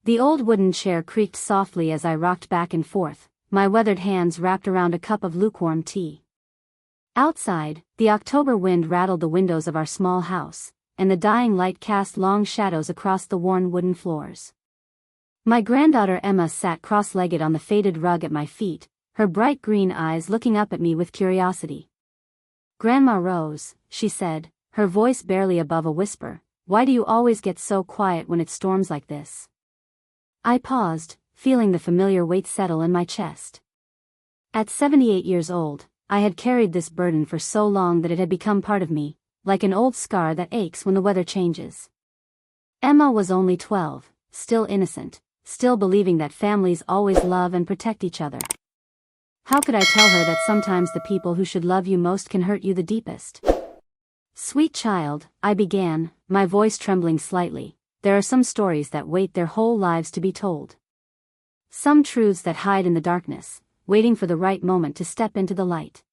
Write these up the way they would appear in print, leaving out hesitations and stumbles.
The old wooden chair creaked softly as I rocked back and forth, my weathered hands wrapped around a cup of lukewarm tea. Outside, the October wind rattled the windows of our small house, and the dying light cast long shadows across the worn wooden floors. My granddaughter Emma sat cross-legged on the faded rug at my feet, her bright green eyes looking up at me with curiosity. "Grandma Rose," she said, her voice barely above a whisper, "why do you always get so quiet when it storms like this?" I paused, feeling the familiar weight settle in my chest. At 78 years old, I had carried this burden for so long that it had become part of me, like an old scar that aches when the weather changes. Emma was only 12, still innocent, still believing that families always love and protect each other. How could I tell her that sometimes the people who should love you most can hurt you the deepest? "Sweet child," I began, my voice trembling slightly, "there are some stories that wait their whole lives to be told. Some truths that hide in the darkness, waiting for the right moment to step into the light."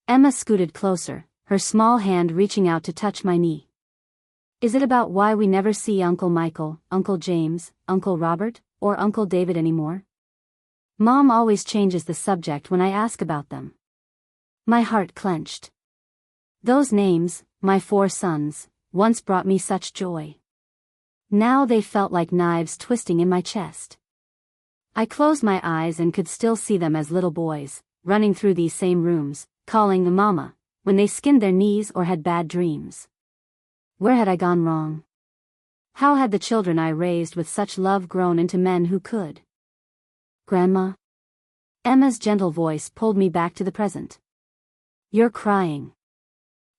Emma scooted closer, her small hand reaching out to touch my knee. "Is it about why we never see Uncle Michael, Uncle James, Uncle Robert, or Uncle David anymore? Mom always changes the subject when I ask about them." My heart clenched. Those names, my 4 sons, once brought me such joy. Now they felt like knives twisting in my chest. I closed my eyes and could still see them as little boys, running through these same rooms, calling them Mama, when they skinned their knees or had bad dreams. Where had I gone wrong? How had the children I raised with such love grown into men who could? "Grandma?" Emma's gentle voice pulled me back to the present. "You're crying."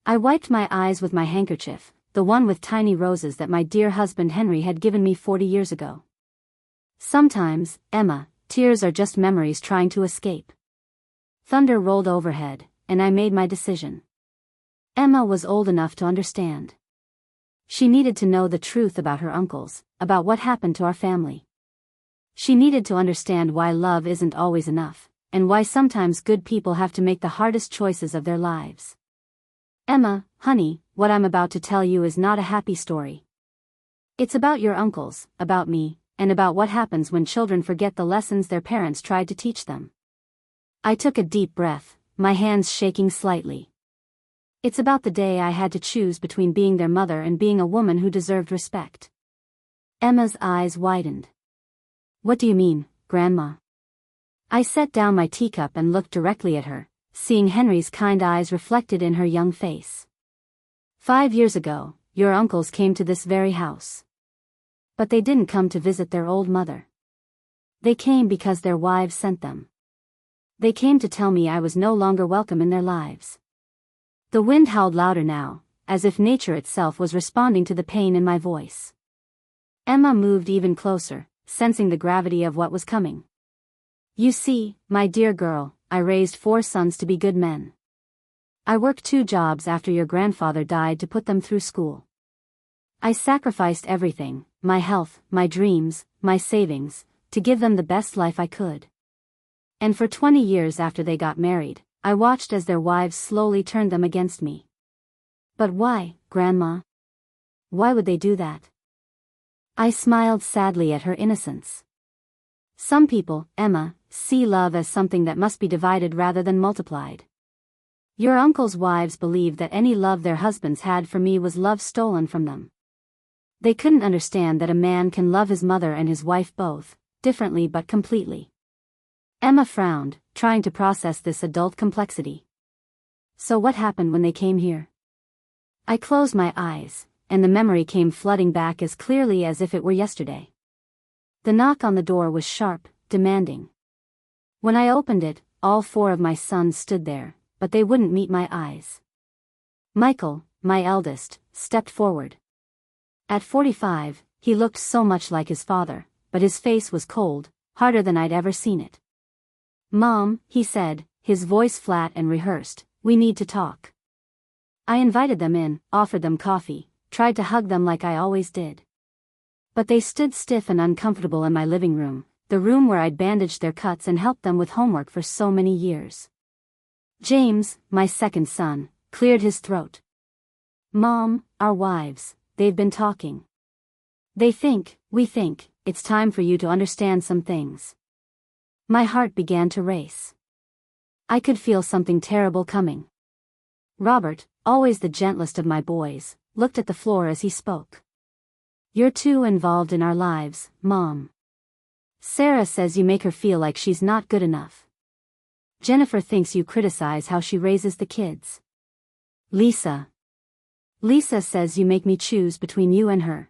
I wiped my eyes with my handkerchief, the one with tiny roses that my dear husband Henry had given me 40 years ago. "Sometimes, Emma, tears are just memories trying to escape." Thunder rolled overhead, and I made my decision. Emma was old enough to understand. She needed to know the truth about her uncles, about what happened to our family. She needed to understand why love isn't always enough, and why sometimes good people have to make the hardest choices of their lives. "Emma, honey, what I'm about to tell you is not a happy story. It's about your uncles, about me, and about what happens when children forget the lessons their parents tried to teach them." I took a deep breath, my hands shaking slightly. It's about the day I had to choose between being their mother and being a woman who deserved respect. Emma's eyes widened. "What do you mean, Grandma?" I set down my teacup and looked directly at her, seeing Henry's kind eyes reflected in her young face. 5 years ago, your uncles came to this very house. But they didn't come to visit their old mother. They came because their wives sent them. They came to tell me I was no longer welcome in their lives." The wind howled louder now, as if nature itself was responding to the pain in my voice. Emma moved even closer, sensing the gravity of what was coming. "You see, my dear girl, I raised 4 sons to be good men. I worked 2 jobs after your grandfather died to put them through school. I sacrificed everything, my health, my dreams, my savings, to give them the best life I could. And for 20 years after they got married, I watched as their wives slowly turned them against me. But why, Grandma? Why would they do that?" I smiled sadly at her innocence. "Some people, Emma, see love as something that must be divided rather than multiplied. Your uncle's wives believed that any love their husbands had for me was love stolen from them. They couldn't understand that a man can love his mother and his wife both, differently but completely." Emma frowned, trying to process this adult complexity. "So what happened when they came here?" I closed my eyes, and the memory came flooding back as clearly as if it were yesterday. The knock on the door was sharp, demanding. When I opened it, all 4 of my sons stood there, but they wouldn't meet my eyes. Michael, my eldest, stepped forward. At 45, he looked so much like his father, but his face was cold, harder than I'd ever seen it. "Mom," he said, his voice flat and rehearsed, "we need to talk." I invited them in, offered them coffee, tried to hug them like I always did. But they stood stiff and uncomfortable in my living room, the room where I'd bandaged their cuts and helped them with homework for so many years. James, my 2nd son, cleared his throat. "Mom, our wives, they've been talking. We think, it's time for you to understand some things. My heart began to race. I could feel something terrible coming. Robert, always the gentlest of my boys, looked at the floor as he spoke. You're too involved in our lives, Mom. Sarah says you make her feel like she's not good enough. Jennifer thinks you criticize how she raises the kids. Lisa says you make me choose between you and her.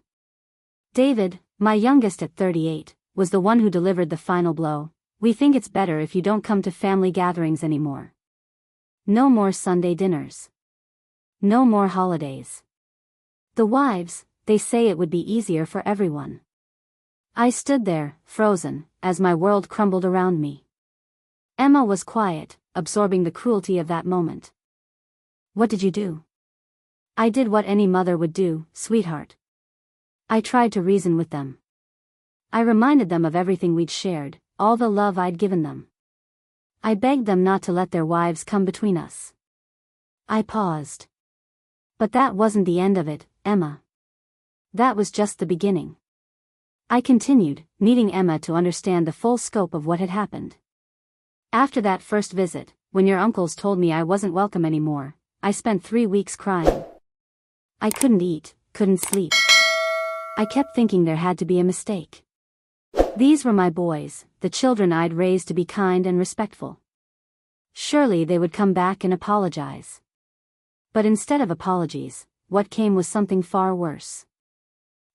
David, my youngest at 38, was the one who delivered the final blow. We think it's better if you don't come to family gatherings anymore. No more Sunday dinners. No more holidays. The wives, they say it would be easier for everyone. I stood there, frozen, as my world crumbled around me. Emma was quiet, absorbing the cruelty of that moment. What did you do? I did what any mother would do, sweetheart. I tried to reason with them. I reminded them of everything we'd shared, all the love I'd given them. I begged them not to let their wives come between us. I paused. But that wasn't the end of it, Emma. That was just the beginning. I continued, needing Emma to understand the full scope of what had happened. After that first visit, when your uncles told me I wasn't welcome anymore, I spent 3 weeks crying. I couldn't eat, couldn't sleep. I kept thinking there had to be a mistake. These were my boys, the children I'd raised to be kind and respectful. Surely they would come back and apologize. But instead of apologies, what came was something far worse.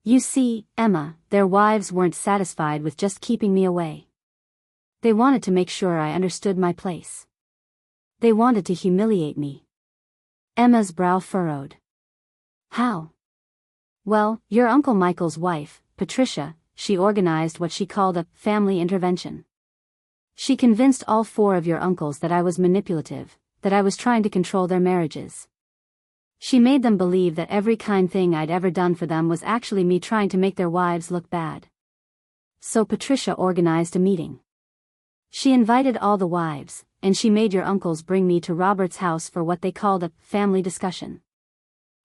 You see, Emma, their wives weren't satisfied with just keeping me away. They wanted to make sure I understood my place. They wanted to humiliate me. Emma's brow furrowed. How? Well, your Uncle Michael's wife, Patricia, she organized what she called a family intervention. She convinced all 4 of your uncles that I was manipulative, that I was trying to control their marriages. She made them believe that every kind thing I'd ever done for them was actually me trying to make their wives look bad. So Patricia organized a meeting. She invited all the wives, and she made your uncles bring me to Robert's house for what they called a family discussion.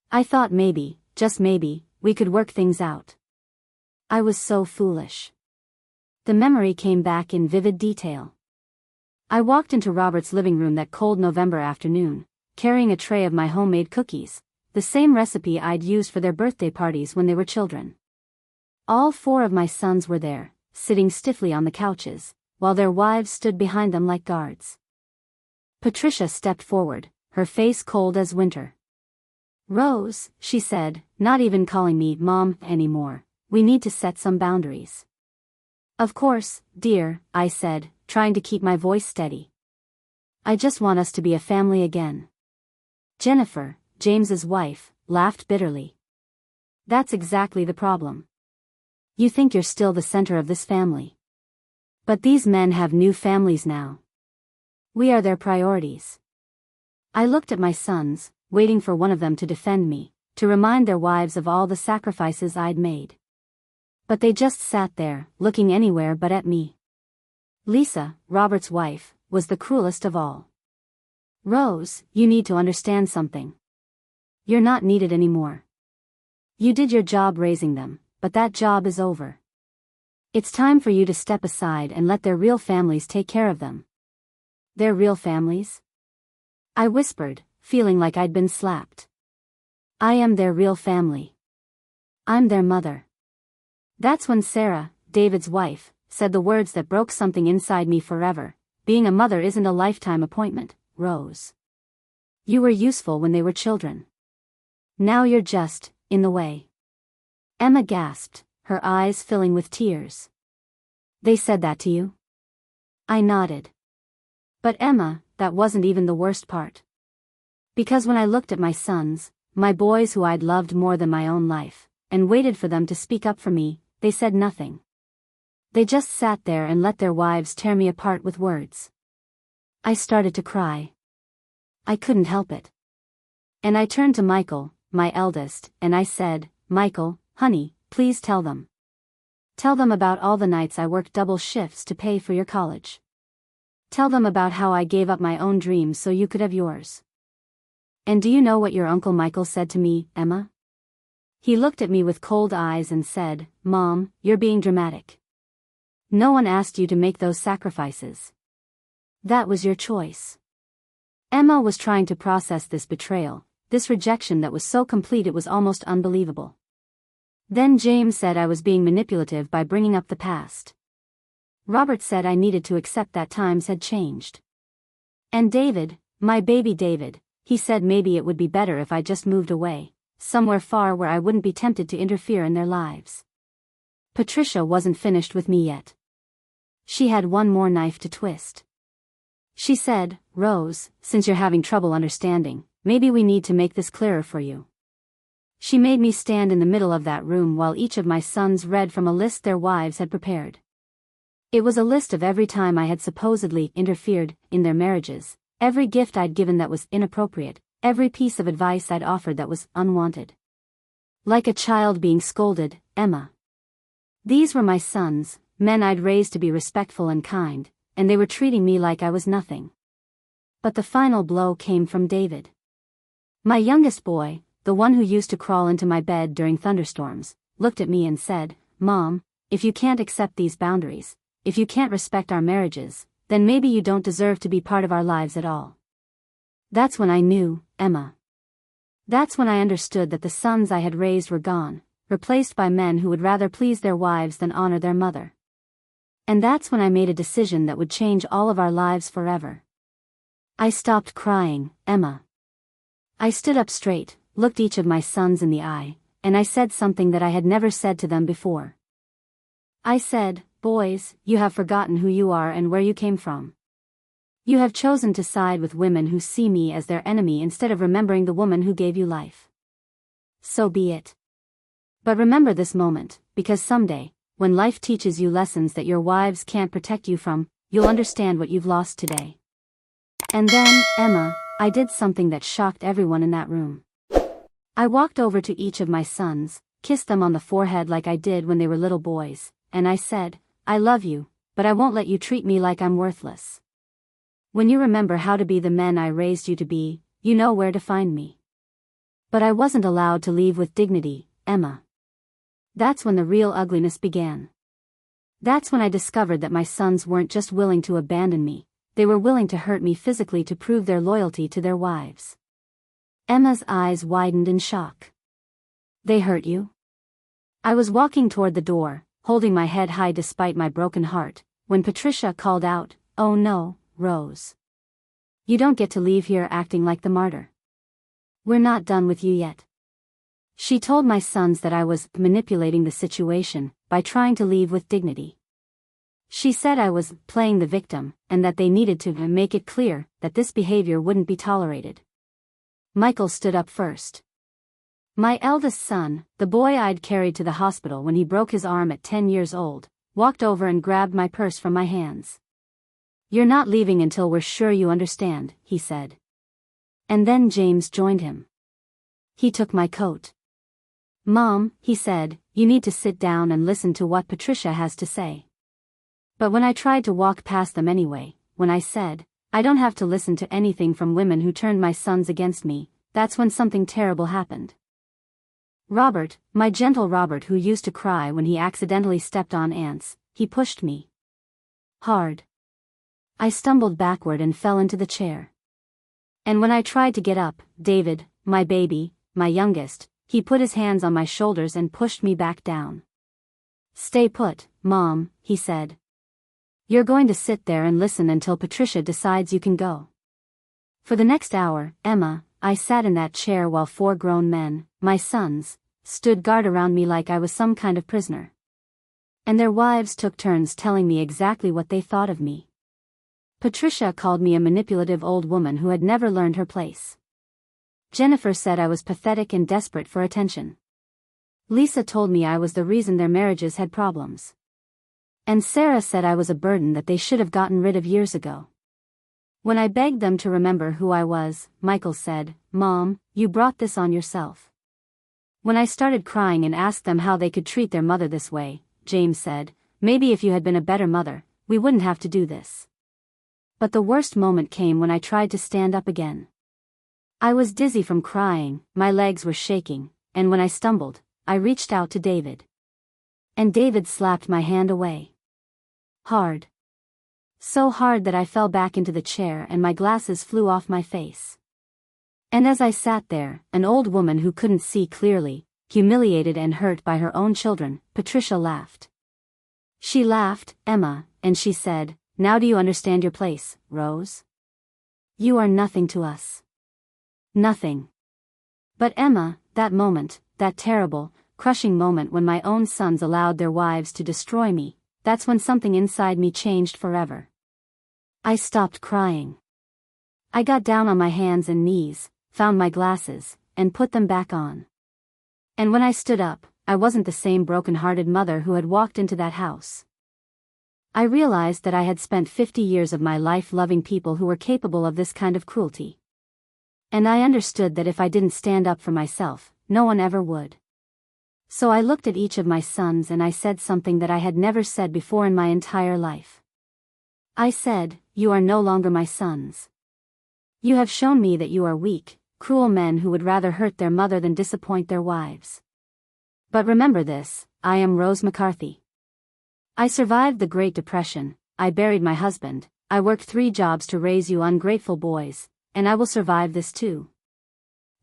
I thought maybe, just maybe, we could work things out. I was so foolish. The memory came back in vivid detail. I walked into Robert's living room that cold November afternoon, carrying a tray of my homemade cookies, the same recipe I'd used for their birthday parties when they were children. All 4 of my sons were there, sitting stiffly on the couches, while their wives stood behind them like guards. Patricia stepped forward, her face cold as winter. Rose, she said, not even calling me Mom anymore, we need to set some boundaries. Of course, dear, I said, trying to keep my voice steady. I just want us to be a family again. Jennifer, James's wife, laughed bitterly. That's exactly the problem. You think you're still the center of this family. But these men have new families now. We are their priorities. I looked at my sons, waiting for one of them to defend me, to remind their wives of all the sacrifices I'd made. But they just sat there, looking anywhere but at me. Lisa, Robert's wife, was the cruelest of all. Rose, you need to understand something. You're not needed anymore. You did your job raising them, but that job is over. It's time for you to step aside and let their real families take care of them. Their real families? I whispered, feeling like I'd been slapped. I am their real family. I'm their mother. That's when Sarah, David's wife, said the words that broke something inside me forever. Being a mother isn't a lifetime appointment, Rose. You were useful when they were children. Now you're just, in the way. Emma gasped, her eyes filling with tears. They said that to you? I nodded. But Emma, that wasn't even the worst part. Because when I looked at my sons, my boys who I'd loved more than my own life, and waited for them to speak up for me, they said nothing. They just sat there and let their wives tear me apart with words. I started to cry. I couldn't help it. And I turned to Michael, my eldest, and I said, Michael, honey, please tell them. Tell them about all the nights I worked double shifts to pay for your college. Tell them about how I gave up my own dreams so you could have yours. And do you know what your Uncle Michael said to me, Emma? He looked at me with cold eyes and said, "Mom, you're being dramatic. No one asked you to make those sacrifices. That was your choice." Emma was trying to process this betrayal, this rejection that was so complete it was almost unbelievable. Then James said I was being manipulative by bringing up the past. Robert said I needed to accept that times had changed. And David, my baby David, he said maybe it would be better if I just moved away, somewhere far where I wouldn't be tempted to interfere in their lives. Patricia wasn't finished with me yet. She had one more knife to twist. She said, "Rose, since you're having trouble understanding, maybe we need to make this clearer for you." She made me stand in the middle of that room while each of my sons read from a list their wives had prepared. It was a list of every time I had supposedly interfered in their marriages, every gift I'd given that was inappropriate, every piece of advice I'd offered that was unwanted. Like a child being scolded, Emma. These were my sons, men I'd raised to be respectful and kind, and they were treating me like I was nothing. But the final blow came from David. My youngest boy, the one who used to crawl into my bed during thunderstorms, looked at me and said, "Mom, if you can't accept these boundaries, if you can't respect our marriages, then maybe you don't deserve to be part of our lives at all." That's when I knew, Emma. That's when I understood that the sons I had raised were gone, replaced by men who would rather please their wives than honor their mother. And that's when I made a decision that would change all of our lives forever. I stopped crying, Emma. I stood up straight, looked each of my sons in the eye, and I said something that I had never said to them before. I said, "Boys, you have forgotten who you are and where you came from. You have chosen to side with women who see me as their enemy instead of remembering the woman who gave you life. So be it. But remember this moment, because someday, when life teaches you lessons that your wives can't protect you from, you'll understand what you've lost today." And then, Emma, I did something that shocked everyone in that room. I walked over to each of my sons, kissed them on the forehead like I did when they were little boys, and I said, "I love you, but I won't let you treat me like I'm worthless. When you remember how to be the men I raised you to be, you know where to find me." But I wasn't allowed to leave with dignity, Emma. That's when the real ugliness began. That's when I discovered that my sons weren't just willing to abandon me, they were willing to hurt me physically to prove their loyalty to their wives. Emma's eyes widened in shock. "They hurt you?" I was walking toward the door, holding my head high despite my broken heart, when Patricia called out, "Oh no, Rose. You don't get to leave here acting like the martyr. We're not done with you yet." She told my sons that I was manipulating the situation by trying to leave with dignity. She said I was playing the victim and that they needed to make it clear that this behavior wouldn't be tolerated. Michael stood up first. My eldest son, the boy I'd carried to the hospital when he broke his arm at 10 years old, walked over and grabbed my purse from my hands. "You're not leaving until we're sure you understand," he said. And then James joined him. He took my coat. "Mom," he said, "you need to sit down and listen to what Patricia has to say." But when I tried to walk past them anyway, when I said, "I don't have to listen to anything from women who turned my sons against me," that's when something terrible happened. Robert, my gentle Robert who used to cry when he accidentally stepped on ants, he pushed me hard. I stumbled backward and fell into the chair. And when I tried to get up, David, my baby, my youngest, he put his hands on my shoulders and pushed me back down. "Stay put, Mom," he said. "You're going to sit there and listen until Patricia decides you can go." For the next hour, Emma, I sat in that chair while 4 grown men, my sons, stood guard around me like I was some kind of prisoner. And their wives took turns telling me exactly what they thought of me. Patricia called me a manipulative old woman who had never learned her place. Jennifer said I was pathetic and desperate for attention. Lisa told me I was the reason their marriages had problems. And Sarah said I was a burden that they should have gotten rid of years ago. When I begged them to remember who I was, Michael said, "Mom, you brought this on yourself." When I started crying and asked them how they could treat their mother this way, James said, "Maybe if you had been a better mother, we wouldn't have to do this." But the worst moment came when I tried to stand up again. I was dizzy from crying, my legs were shaking, and when I stumbled, I reached out to David. And David slapped my hand away. Hard. So hard that I fell back into the chair and my glasses flew off my face. And as I sat there, an old woman who couldn't see clearly, humiliated and hurt by her own children, Patricia laughed. She laughed, Emma, and she said, "Now do you understand your place, Rose? You are nothing to us. Nothing." But Emma, that moment, that terrible, crushing moment when my own sons allowed their wives to destroy me, that's when something inside me changed forever. I stopped crying. I got down on my hands and knees, found my glasses, and put them back on. And when I stood up, I wasn't the same broken-hearted mother who had walked into that house. I realized that I had spent 50 years of my life loving people who were capable of this kind of cruelty. And I understood that if I didn't stand up for myself, no one ever would. So I looked at each of my sons and I said something that I had never said before in my entire life. I said, "You are no longer my sons. You have shown me that you are weak, cruel men who would rather hurt their mother than disappoint their wives. But remember this, I am Rose McCarthy. I survived the Great Depression, I buried my husband, I worked 3 jobs to raise you ungrateful boys, and I will survive this too.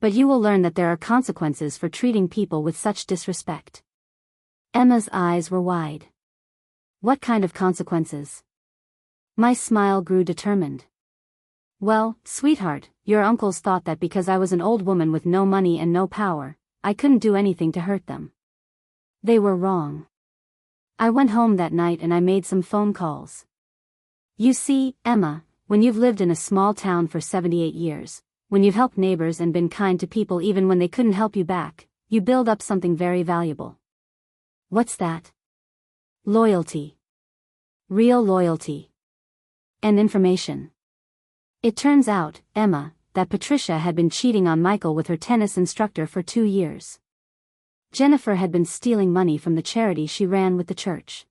But you will learn that there are consequences for treating people with such disrespect." Emma's eyes were wide. What kind of consequences? My smile grew determined. Well, sweetheart, your uncles thought that because I was an old woman with no money and no power, I couldn't do anything to hurt them. They were wrong. I went home that night and I made some phone calls. You see, Emma, when you've lived in a small town for 78 years, when you've helped neighbors and been kind to people even when they couldn't help you back, you build up something very valuable. What's that? Loyalty. Real loyalty. And information. It turns out, Emma, that Patricia had been cheating on Michael with her tennis instructor for 2 years. Jennifer had been stealing money from the charity she ran with the church.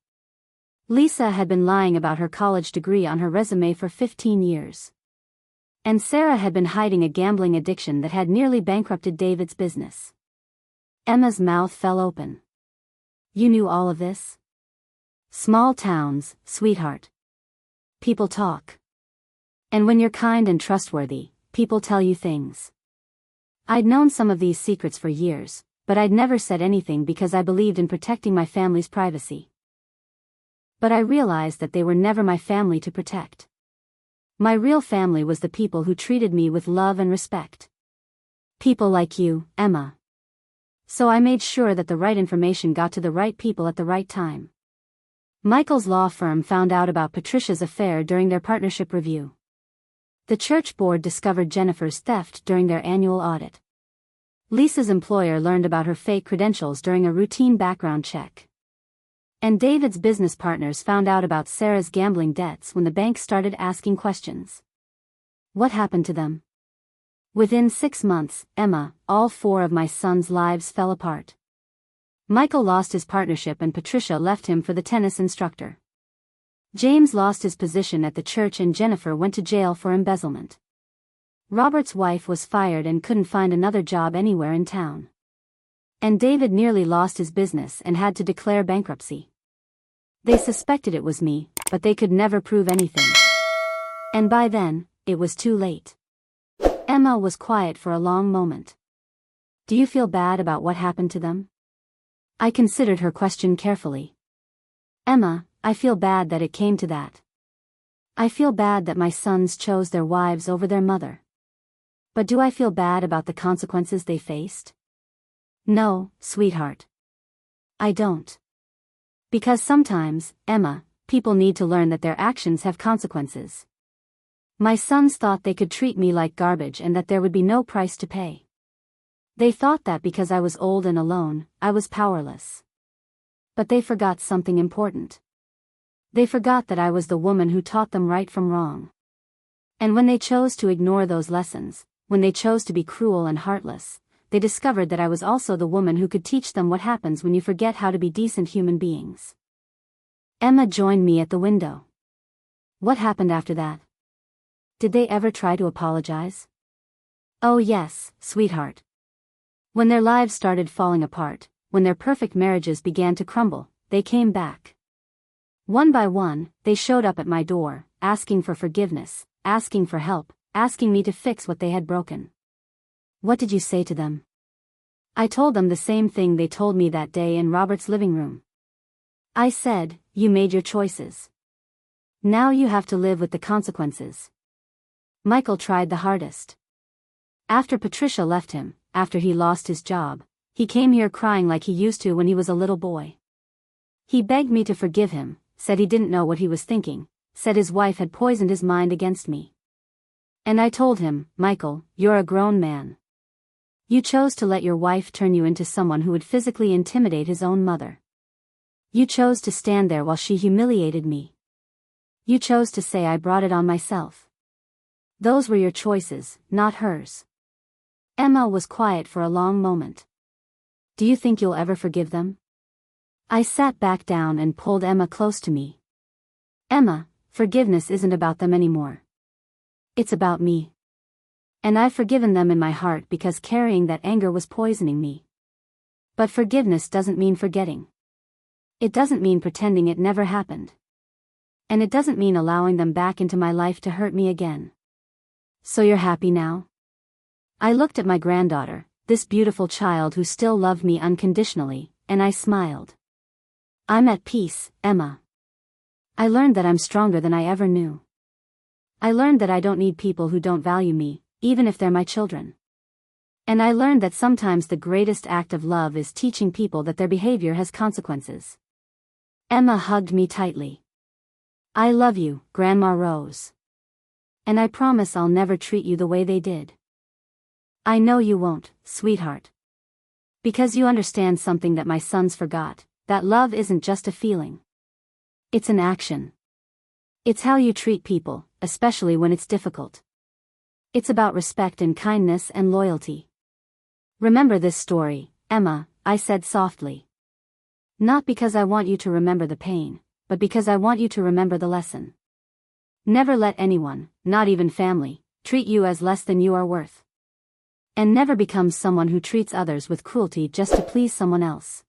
Lisa had been lying about her college degree on her resume for 15 years. And Sarah had been hiding a gambling addiction that had nearly bankrupted David's business. Emma's mouth fell open. You knew all of this? Small towns, sweetheart. People talk. And when you're kind and trustworthy, people tell you things. I'd known some of these secrets for years, but I'd never said anything because I believed in protecting my family's privacy. But I realized that they were never my family to protect. My real family was the people who treated me with love and respect. People like you, Emma. So I made sure that the right information got to the right people at the right time. Michael's law firm found out about Patricia's affair during their partnership review. The church board discovered Jennifer's theft during their annual audit. Lisa's employer learned about her fake credentials during a routine background check. And David's business partners found out about Sarah's gambling debts when the bank started asking questions. What happened to them? Within 6 months, Emma, all 4 of my sons' lives fell apart. Michael lost his partnership and Patricia left him for the tennis instructor. James lost his position at the church and Jennifer went to jail for embezzlement. Robert's wife was fired and couldn't find another job anywhere in town. And David nearly lost his business and had to declare bankruptcy. They suspected it was me, but they could never prove anything. And by then, it was too late. Emma was quiet for a long moment. Do you feel bad about what happened to them? I considered her question carefully. Emma, I feel bad that it came to that. I feel bad that my sons chose their wives over their mother. But do I feel bad about the consequences they faced? No, sweetheart. I don't. Because sometimes, Emma, people need to learn that their actions have consequences. My sons thought they could treat me like garbage and that there would be no price to pay. They thought that because I was old and alone, I was powerless. But they forgot something important. They forgot that I was the woman who taught them right from wrong. And when they chose to ignore those lessons, when they chose to be cruel and heartless, they discovered that I was also the woman who could teach them what happens when you forget how to be decent human beings. Emma joined me at the window. What happened after that? Did they ever try to apologize? Oh yes, sweetheart. When their lives started falling apart, when their perfect marriages began to crumble, they came back. One by one, they showed up at my door, asking for forgiveness, asking for help, asking me to fix what they had broken. What did you say to them? I told them the same thing they told me that day in Robert's living room. I said, you made your choices. Now you have to live with the consequences. Michael tried the hardest. After Patricia left him, after he lost his job, he came here crying like he used to when he was a little boy. He begged me to forgive him, said he didn't know what he was thinking, said his wife had poisoned his mind against me. And I told him, Michael, you're a grown man. You chose to let your wife turn you into someone who would physically intimidate his own mother. You chose to stand there while she humiliated me. You chose to say I brought it on myself. Those were your choices, not hers. Emma was quiet for a long moment. Do you think you'll ever forgive them? I sat back down and pulled Emma close to me. Emma, forgiveness isn't about them anymore. It's about me. And I've forgiven them in my heart because carrying that anger was poisoning me. But forgiveness doesn't mean forgetting. It doesn't mean pretending it never happened. And it doesn't mean allowing them back into my life to hurt me again. So you're happy now? I looked at my granddaughter, this beautiful child who still loved me unconditionally, and I smiled. I'm at peace, Emma. I learned that I'm stronger than I ever knew. I learned that I don't need people who don't value me, even if they're my children. And I learned that sometimes the greatest act of love is teaching people that their behavior has consequences. Emma hugged me tightly. I love you, Grandma Rose. And I promise I'll never treat you the way they did. I know you won't, sweetheart. Because you understand something that my sons forgot, that love isn't just a feeling. It's an action. It's how you treat people, especially when it's difficult. It's about respect and kindness and loyalty. Remember this story, Emma, I said softly. Not because I want you to remember the pain, but because I want you to remember the lesson. Never let anyone, not even family, treat you as less than you are worth. And never become someone who treats others with cruelty just to please someone else.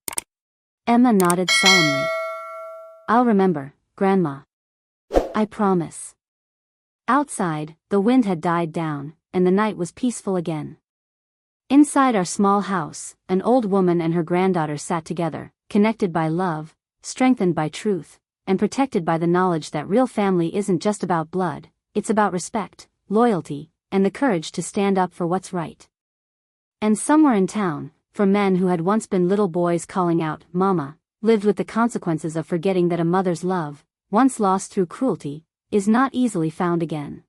Emma nodded solemnly. I'll remember, Grandma. I promise. Outside, the wind had died down, and the night was peaceful again. Inside our small house, an old woman and her granddaughter sat together, connected by love, strengthened by truth, and protected by the knowledge that real family isn't just about blood, it's about respect, loyalty, and the courage to stand up for what's right. And somewhere in town, for men who had once been little boys calling out, Mama, lived with the consequences of forgetting that a mother's love, once lost through cruelty, is not easily found again.